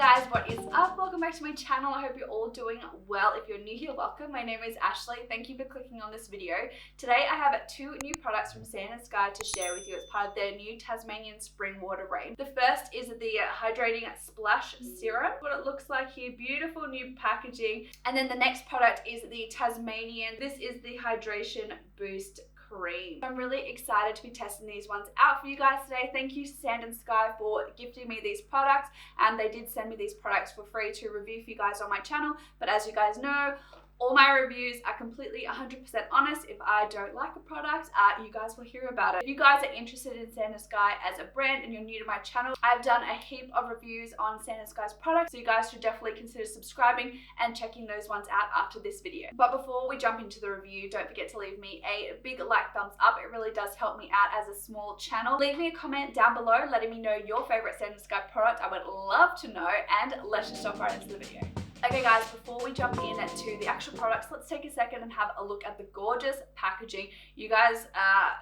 guys, what is up? Welcome back to my channel. I hope you're all doing well. If you're new here, welcome. My name is Ashlee. Thank you for clicking on this video. Today I have two new products from Sand & Sky to share with you as part of their new Tasmanian spring water range. The first is the hydrating Splash Serum. What it looks like here, beautiful new packaging. And then the next product is the Tasmanian. This is the Hydration Boost Cream. I'm really excited to be testing these ones out for you guys today. Thank you Sand & Sky for gifting me these products, and they did send me these products for free to review for you guys on my channel. But as you guys know, all my reviews are completely 100% honest. If I don't like a product, you guys will hear about it. If you guys are interested in Sand & Sky as a brand and you're new to my channel, I've done a heap of reviews on Sand & Sky's products, so you guys should definitely consider subscribing and checking those ones out after this video. But before we jump into the review, don't forget to leave me a big thumbs up. It really does help me out as a small channel. Leave me a comment down below letting me know your favorite Sand & Sky product. I would love to know, and let's just jump right into the video. Okay guys, before we jump into the actual products, let's take a second and have a look at the gorgeous packaging. You guys,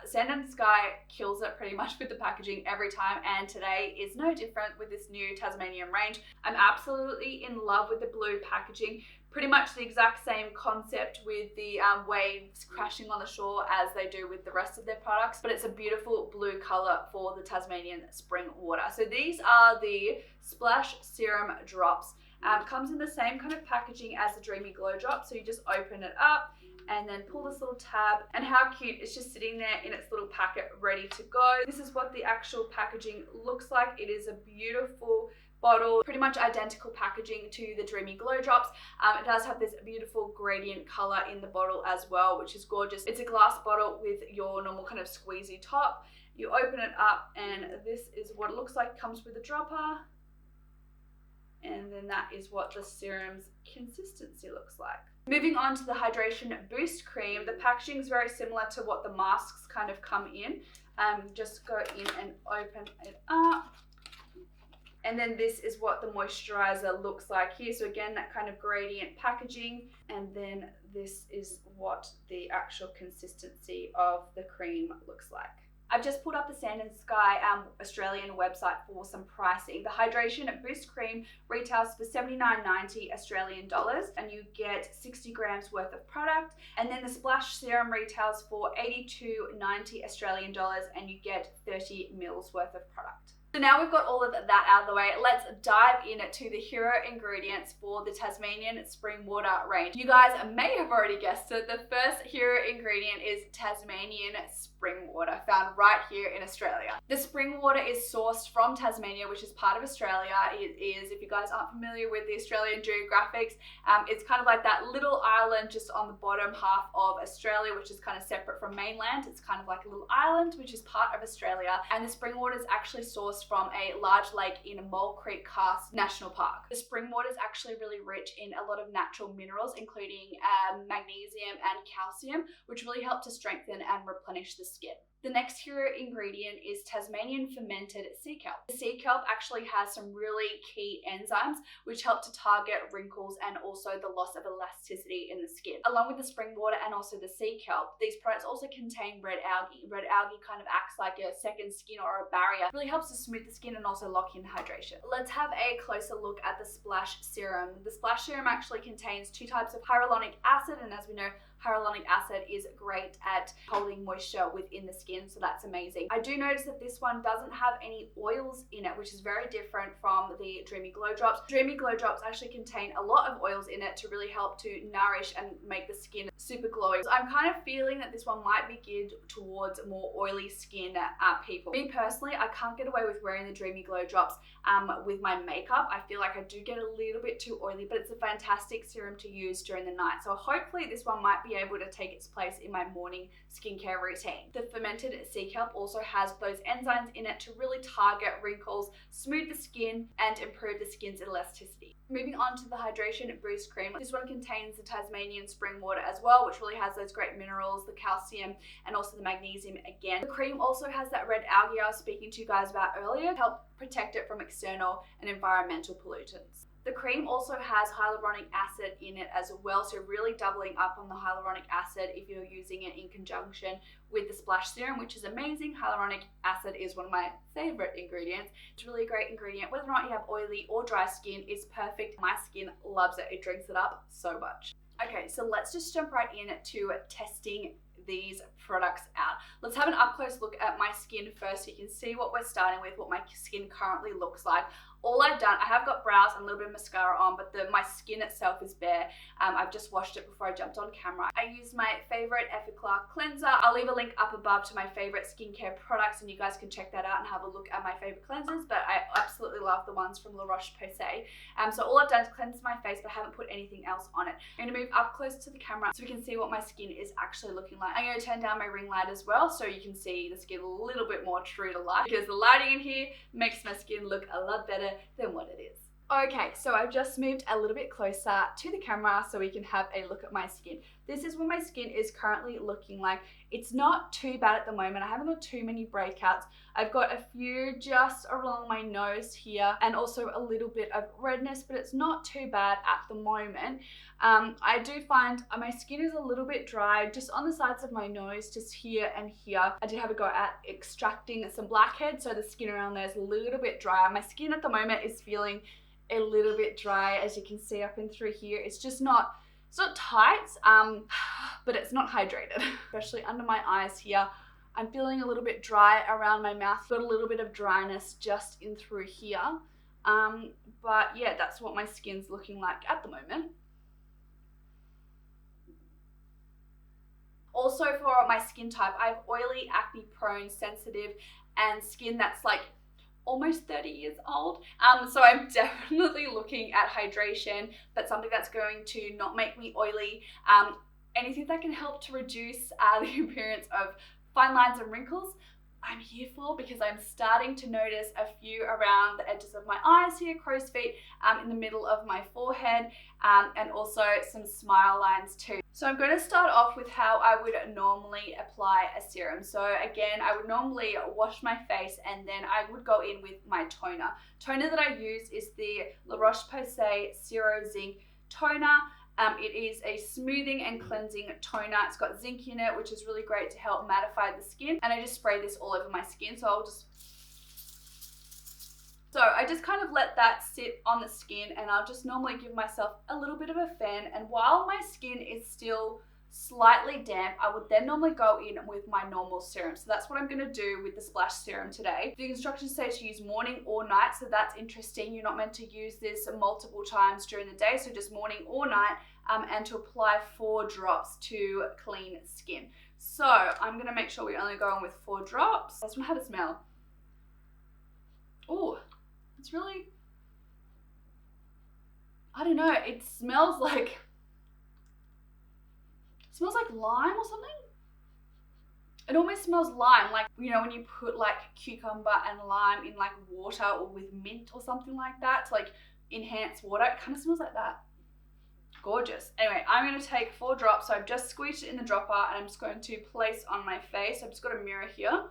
Sand & Sky kills it pretty much with the packaging every time, and today is no different with this new Tasmanian range. I'm absolutely in love with the blue packaging. Pretty much the exact same concept with the waves crashing on the shore as they do with the rest of their products, but it's a beautiful blue color for the Tasmanian spring water. So these are the Splash Serum drops. Comes in the same kind of packaging as the Dreamy Glow Drop, so you just open it up and then pull this little tab, and how cute, it's just sitting there in its little packet ready to go. This is what the actual packaging looks like. It is a beautiful bottle, pretty much identical packaging to the Dreamy Glow Drops. It does have this beautiful gradient color in the bottle as well, which is gorgeous. It's a glass bottle with your normal kind of squeezy top. You open it up and this is what it looks like. It comes with a dropper. And then that is what the serum's consistency looks like. Moving on to the Hydration Boost Cream, the packaging is very similar to what the masks kind of come in. Just go in and open it up. And then this is what the moisturizer looks like here. So again, that kind of gradient packaging. And then this is what the actual consistency of the cream looks like. I've just pulled up the Sand & Sky Australian website for some pricing. The Hydration Boost Cream retails for $79.90 Australian dollars, and you get 60 grams worth of product. And then the Splash Serum retails for $82.90 Australian dollars, and you get 30 mils worth of product. So now we've got all of that out of the way, let's dive into the hero ingredients for the Tasmanian spring water range. You guys may have already guessed it. The first hero ingredient is Tasmanian spring water, found right here in Australia. The spring water is sourced from Tasmania, which is part of Australia. It is, if you guys aren't familiar with the Australian geographics, it's kind of like that little island just on the bottom half of Australia, which is kind of separate from mainland. It's kind of like a little island, which is part of Australia. And the spring water is actually sourced from a large lake in Mole Creek Karst National Park. The spring water is actually really rich in a lot of natural minerals, including magnesium and calcium, which really help to strengthen and replenish the skin. The next hero ingredient is Tasmanian fermented sea kelp. The sea kelp actually has some really key enzymes which help to target wrinkles and also the loss of elasticity in the skin. Along with the spring water and also the sea kelp, these products also contain red algae. Red algae kind of acts like a second skin or a barrier. It really helps to smooth the skin and also lock in hydration. Let's have a closer look at the Splash Serum. The Splash Serum actually contains two types of hyaluronic acid, and as we know, hyaluronic acid is great at holding moisture within the skin, so that's amazing. I do notice that this one doesn't have any oils in it, which is very different from the Dreamy Glow Drops. Dreamy Glow Drops actually contain a lot of oils in it to really help to nourish and make the skin super glowy. So I'm kind of feeling that this one might be geared towards more oily skin people. Me personally, I can't get away with wearing the Dreamy Glow Drops with my makeup. I feel like I do get a little bit too oily, but it's a fantastic serum to use during the night. So hopefully this one might be able to take its place in my morning skincare routine. The fermented sea kelp also has those enzymes in it to really target wrinkles, smooth the skin, and improve the skin's elasticity. Moving on to the Hydration Boost Cream. This one contains the Tasmanian spring water as well, which really has those great minerals, the calcium, and also the magnesium again. The cream also has that red algae I was speaking to you guys about earlier to help protect it from external and environmental pollutants. The cream also has hyaluronic acid in it as well, so really doubling up on the hyaluronic acid if you're using it in conjunction with the Splash Serum, which is amazing. Hyaluronic acid acid is one of my favorite ingredients. It's really a great ingredient. Whether or not you have oily or dry skin, it's perfect. My skin loves it. It drinks it up so much. Okay, so let's just jump right in to testing these products out. Let's have an up close look at my skin first so you can see what we're starting with, what my skin currently looks like. All I've done, I have got brows and a little bit of mascara on, but my skin itself is bare. I've just washed it before I jumped on camera. I used my favorite Effaclar cleanser. I'll leave a link up above to my favorite skincare products and you guys can check that out and have a look at my favorite cleansers, but I absolutely love the ones from La Roche-Posay. So all I've done is cleanse my face, but I haven't put anything else on it. I'm gonna move up close to the camera so we can see what my skin is actually looking like. I'm gonna turn down my ring light as well so you can see the skin a little bit more true to life, because the lighting in here makes my skin look a lot better than what it is. Okay, so I've just moved a little bit closer to the camera so we can have a look at my skin. This is what my skin is currently looking like. It's not too bad at the moment. I haven't got too many breakouts. I've got a few just along my nose here and also a little bit of redness, but it's not too bad at the moment. I do find my skin is a little bit dry just on the sides of my nose, just here and here. I did have a go at extracting some blackheads, so the skin around there is a little bit drier. My skin at the moment is feeling a little bit dry, as you can see up and through here. It's just not, it's not tight, but it's not hydrated, especially under my eyes here. I'm feeling a little bit dry around my mouth, got a little bit of dryness just in through here. But yeah, that's what my skin's looking like at the moment. Also for my skin type, I have oily, acne prone, sensitive, and skin that's like almost 30 years old. So I'm definitely looking at hydration, but something that's going to not make me oily. Anything that can help to reduce the appearance of fine lines and wrinkles, I'm here for, because I'm starting to notice a few around the edges of my eyes here, crow's feet, in the middle of my forehead, and also some smile lines too. So I'm going to start off with how I would normally apply a serum. So again, I would normally wash my face and then I would go in with my toner. Toner that I use is the La Roche-Posay Zero Zinc Toner. It is a smoothing and cleansing toner. It's got zinc in it, which is really great to help mattify the skin. And I just spray this all over my skin. So I just kind of let that sit on the skin, and I'll just normally give myself a little bit of a fan. And while my skin is still slightly damp, I would then normally go in with my normal serum. So that's what I'm going to do with the Splash Serum today. The instructions say to use morning or night, so that's interesting. You're not meant to use this multiple times during the day, so just morning or night, and to apply 4 drops to clean skin. So I'm going to make sure we only go in with 4 drops. I just want to have a smell. Oh, it's really, I don't know, it smells like lime or something. It almost smells lime, like, you know, when you put like cucumber and lime in like water or with mint or something like that to like enhance water. It kind of smells like that. Gorgeous. Anyway, I'm going to take 4 drops. So I've just squeezed it in the dropper and I'm just going to place on my face. I've just got a mirror here.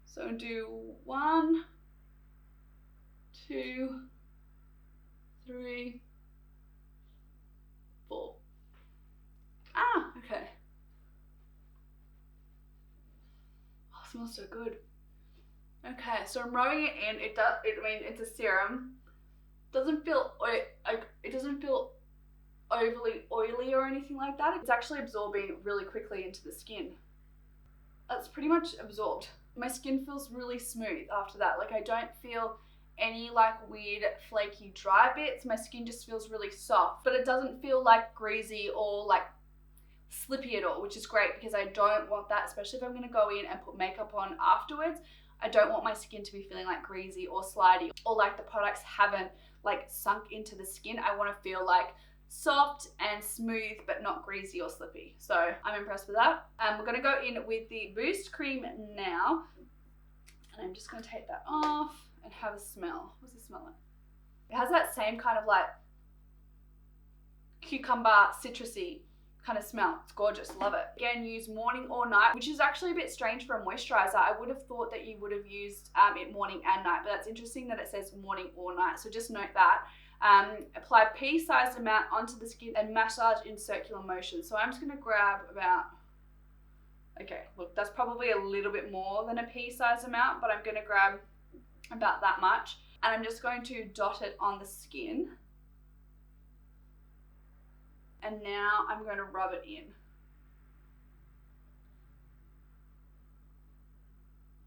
So I'll do 1, 2, 3, 4. Okay. Oh, it smells so good. Okay, so I'm rolling it in. It's a serum. Doesn't feel, it doesn't feel overly oily or anything like that. It's actually absorbing really quickly into the skin. That's pretty much absorbed. My skin feels really smooth after that. Like, I don't feel any like weird flaky dry bits. My skin just feels really soft, but it doesn't feel like greasy or like slippy at all, which is great because I don't want that, especially if I'm going to go in and put makeup on afterwards. I don't want my skin to be feeling like greasy or slidey, or like the products haven't like sunk into the skin. I want to feel like soft and smooth, but not greasy or slippy. So I'm impressed with that. We're going to go in with the Boost Cream now, and I'm just going to take that off and have a smell. What's it smell like? It has that same kind of like cucumber, citrusy kind of smell. It's gorgeous, love it. Again, use morning or night, which is actually a bit strange for a moisturizer. I would have thought that you would have used it morning and night, but that's interesting that it says morning or night. So just note that. Apply pea-sized amount onto the skin and massage in circular motion. So I'm just going to grab about Okay, look, that's probably a little bit more than a pea size amount, but I'm gonna grab about that much. And I'm just going to dot it on the skin. And now I'm going to rub it in.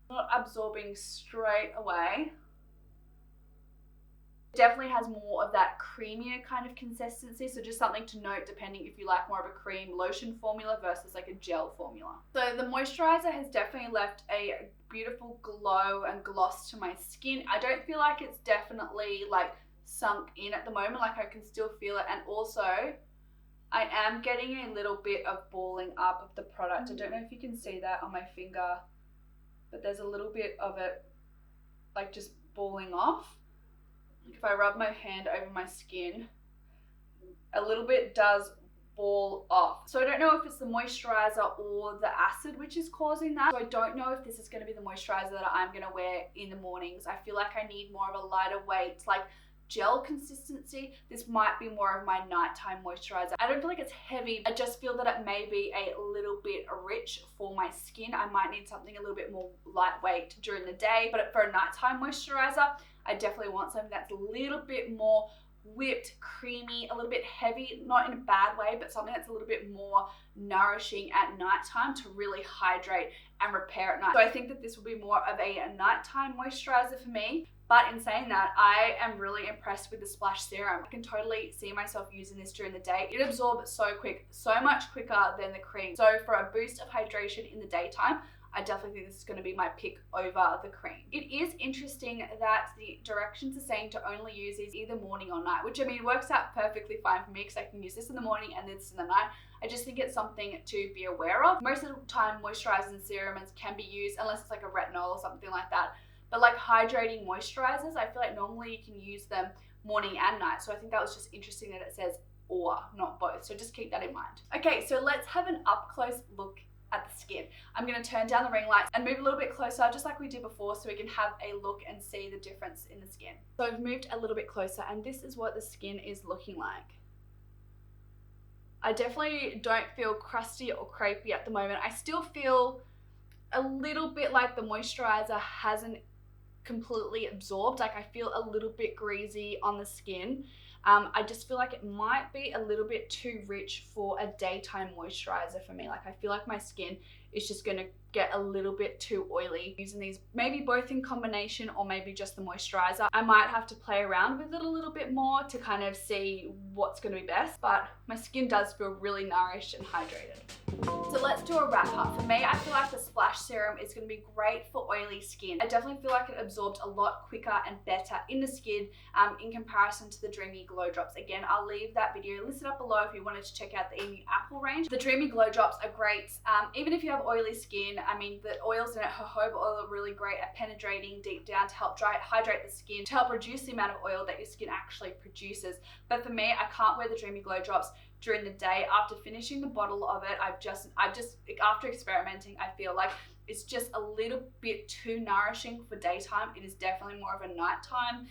Not absorbing straight away. It definitely has more of that creamier kind of consistency, so just something to note depending if you like more of a cream lotion formula versus like a gel formula. So the moisturizer has definitely left a beautiful glow and gloss to my skin. I don't feel like it's definitely like sunk in at the moment, like I can still feel it. And also I am getting a little bit of balling up of the product. I don't know if you can see that on my finger, but there's a little bit of it like just balling off. If I rub my hand over my skin, a little bit does ball off. So I don't know if it's the moisturizer or the acid which is causing that. So I don't know if this is going to be the moisturizer that I'm going to wear in the mornings. I feel like I need more of a lighter weight, like gel consistency. This might be more of my nighttime moisturizer. I don't feel like it's heavy. I just feel that it may be a little bit rich for my skin. I might need something a little bit more lightweight during the day, but for a nighttime moisturizer, I definitely want something that's a little bit more whipped, creamy, a little bit heavy, not in a bad way, but something that's a little bit more nourishing at nighttime to really hydrate and repair at night. So I think that this will be more of a nighttime moisturizer for me. But in saying that, I am really impressed with the Splash Serum. I can totally see myself using this during the day. It absorbs so quick, so much quicker than the cream. So for a boost of hydration in the daytime, I definitely think this is going to be my pick over the cream. It is interesting that the directions are saying to only use these either morning or night, which I mean works out perfectly fine for me because I can use this in the morning and this in the night. I just think it's something to be aware of. Most of the time moisturizers and serums can be used unless it's like a retinol or something like that. But like hydrating moisturizers, I feel like normally you can use them morning and night. So I think that was just interesting that it says or, not both. So just keep that in mind. Okay, so let's have an up close look at the skin. I'm going to turn down the ring lights and move a little bit closer just like we did before so we can have a look and see the difference in the skin. So I've moved a little bit closer and this is what the skin is looking like. I definitely don't feel crusty or crepey at the moment. I still feel a little bit like the moisturizer hasn't completely absorbed. Like I feel a little bit greasy on the skin. I just feel like it might be a little bit too rich for a daytime moisturizer for me. Like I feel like my skin is just going to get a little bit too oily. Using these maybe both in combination or maybe just the moisturizer. I might have to play around with it a little bit more to kind of see what's going to be best, but my skin does feel really nourished and hydrated. So let's do a wrap up. For me, I feel like the Splash Serum is going to be great for oily skin. I definitely feel like it absorbed a lot quicker and better in the skin in comparison to the Dreamy Glow Drops. Again, I'll leave that video listed up below if you wanted to check out the Emu Apple range. The Dreamy Glow Drops are great. Even if you have oily skin, I mean, the oils in it, jojoba oil, are really great at penetrating deep down to help hydrate the skin, to help reduce the amount of oil that your skin actually produces. But for me, I can't wear the Dreamy Glow Drops during the day. After finishing the bottle of it, I've just after experimenting, I feel like it's just a little bit too nourishing for daytime. It is definitely more of a nighttime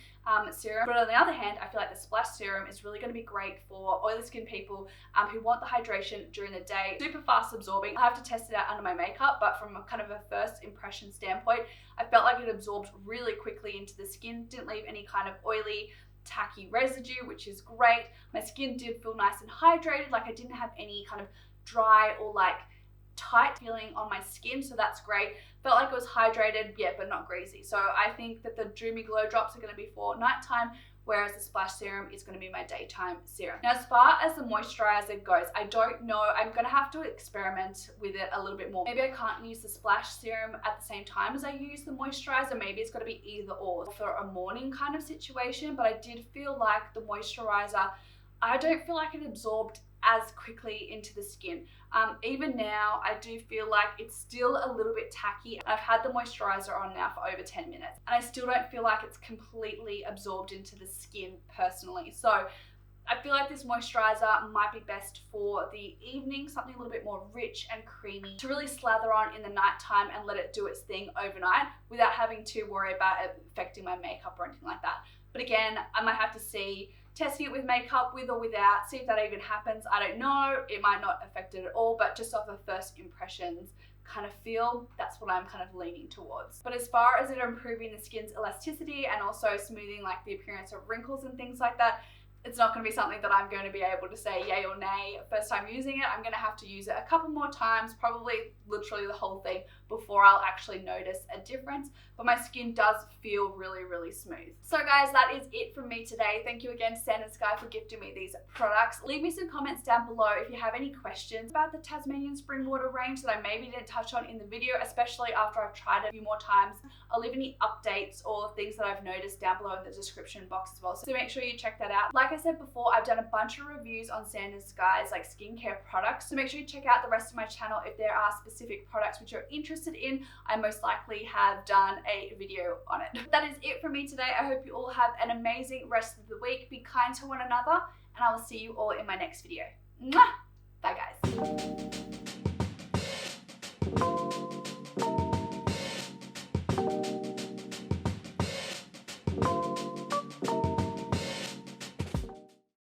serum. But on the other hand, I feel like the Splash Serum is really going to be great for oily skin people who want the hydration during the day. Super fast absorbing. I have to test it out under my makeup, but from a kind of a first impression standpoint, I felt like it absorbed really quickly into the skin. Didn't leave any kind of oily, tacky residue, which is great. My skin did feel nice and hydrated. Like I didn't have any kind of dry or like tight feeling on my skin, so that's great. Felt like it was hydrated, yeah, but not greasy. So I think that the Dreamy Glow Drops are going to be for nighttime, whereas the Splash Serum is going to be my daytime serum. Now, as far as the moisturizer goes, I don't know. I'm going to have to experiment with it a little bit more. Maybe I can't use the Splash Serum at the same time as I use the moisturizer. Maybe it's got to be either or for a morning kind of situation, but I did feel like the moisturizer, I don't feel like it absorbed as quickly into the skin. Even now, I do feel like it's still a little bit tacky. I've had the moisturizer on now for over 10 minutes and I still don't feel like it's completely absorbed into the skin personally. So I feel like this moisturizer might be best for the evening, something a little bit more rich and creamy to really slather on in the nighttime and let it do its thing overnight without having to worry about it affecting my makeup or anything like that. But again, I might have to see, testing it with makeup, with or without, see if that even happens. I don't know. It might not affect it at all, but just off of first impressions, kind of feel, that's what I'm kind of leaning towards. But as far as it improving the skin's elasticity and also smoothing like the appearance of wrinkles and things like that, it's not going to be something that I'm going to be able to say yay or nay first time using it. I'm going to have to use it a couple more times, probably literally the whole thing, before I'll actually notice a difference. But my skin does feel really, really smooth. So guys, that is it from me today. Thank you again, Sand and Sky, for gifting me these products. Leave me some comments down below if you have any questions about the Tasmanian spring water range that I maybe didn't touch on in the video, especially after I've tried it a few more times. I'll leave any updates or things that I've noticed down below in the description box as well. So make sure you check that out. Like I said before, I've done a bunch of reviews on Sand and Sky's like skincare products. So make sure you check out the rest of my channel if there are specific products which you're interested in. I most likely have done a video on it. That is it from me today. I hope you all have an amazing rest of the week. Be kind to one another, and I will see you all in my next video. Mwah! Bye guys.